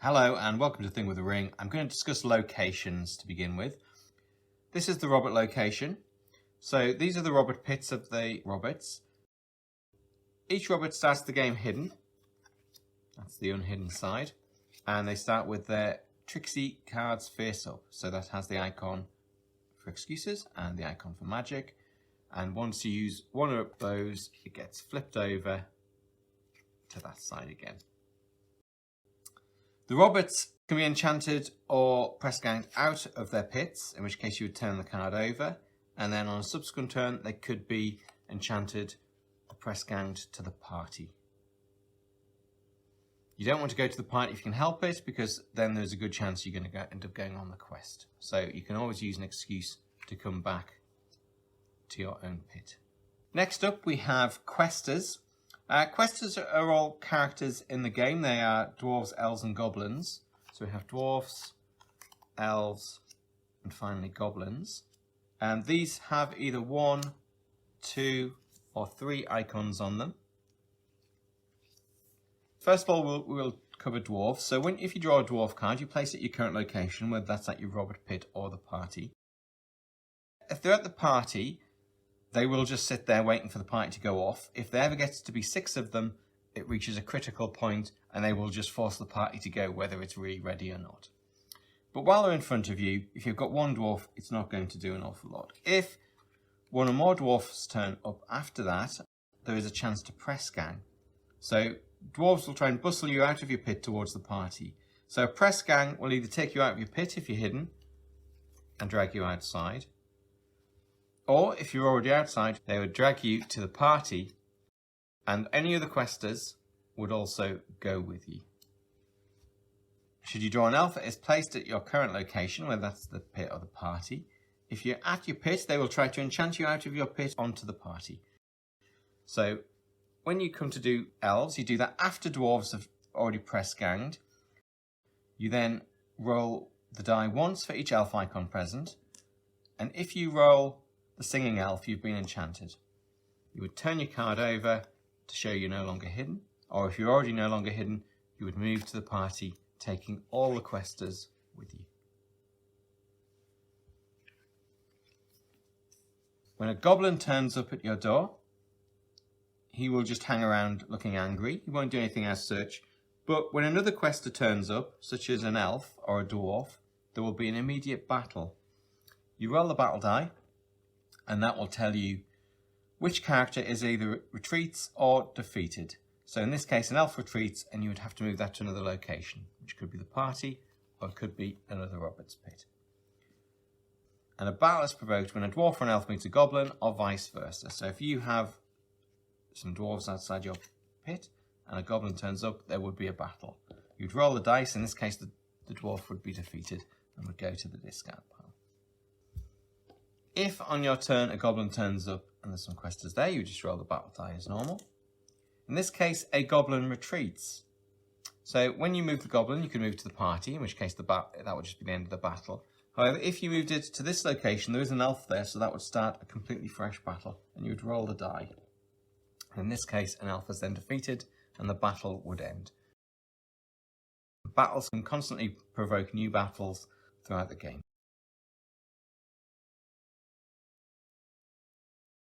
Hello and welcome to Thing with a Ring. I'm going to discuss locations to begin with. This is the Robbit location. So these are the Robbit pits of the Robbits. Each Robbit starts the game hidden. That's the unhidden side. And they start with their Trixie cards face up. So that has the icon for excuses and the icon for magic. And once you use one of those, it gets flipped over to that side again. The Robbits can be enchanted or press ganged out of their pits, in which case you would turn the card over, and then on a subsequent turn they could be enchanted or press ganged to the party. You don't want to go to the party if you can help it, because then there's a good chance you're going to end up going on the quest. So you can always use an excuse to come back to your own pit. Next up we have Questers. Questers are all characters in the game. They are Dwarves, Elves and Goblins. So we have Dwarves, Elves and finally Goblins. And these have either 1, 2 or 3 icons on them. First of all, we'll cover Dwarves. So if you draw a Dwarf card, you place it at your current location, whether that's at your Robbit pit or the party. If they're at the party, they will just sit there waiting for the party to go off. If there ever gets to be 6 of them, it reaches a critical point and they will just force the party to go whether it's really ready or not. But while they're in front of you, if you've got one dwarf, it's not going to do an awful lot. If one or more dwarfs turn up after that, there is a chance to press gang. So dwarves will try and bustle you out of your pit towards the party. So a press gang will either take you out of your pit if you're hidden and drag you outside, or if you're already outside, they would drag you to the party and any of the questers would also go with you. Should you draw an elf that is placed at your current location, whether that's the pit or the party, if you're at your pit, they will try to enchant you out of your pit onto the party. So when you come to do elves, you do that after dwarves have already press ganged. You then roll the die once for each elf icon present, and if you roll the singing elf, you've been enchanted. You would turn your card over to show you're no longer hidden, or if you're already no longer hidden, you would move to the party, taking all the questers with you. When a goblin turns up at your door, he will just hang around looking angry. He won't do anything as such, but when another quester turns up, such as an elf or a dwarf, there will be an immediate battle. You roll the battle die, and that will tell you which character is either retreats or defeated. So in this case, an elf retreats and you would have to move that to another location, which could be the party or it could be another Robbit's pit. And a battle is provoked when a dwarf or an elf meets a goblin or vice versa. So if you have some dwarves outside your pit and a goblin turns up, there would be a battle. You'd roll the dice. In this case, the dwarf would be defeated and would go to the discard pile. If on your turn a goblin turns up and there's some questers there, you just roll the battle die as normal. In this case, a goblin retreats. So when you move the goblin, you can move to the party, in which case that would just be the end of the battle. However, if you moved it to this location, there is an elf there, so that would start a completely fresh battle, and you would roll the die. In this case, an elf is then defeated, and the battle would end. Battles can constantly provoke new battles throughout the game.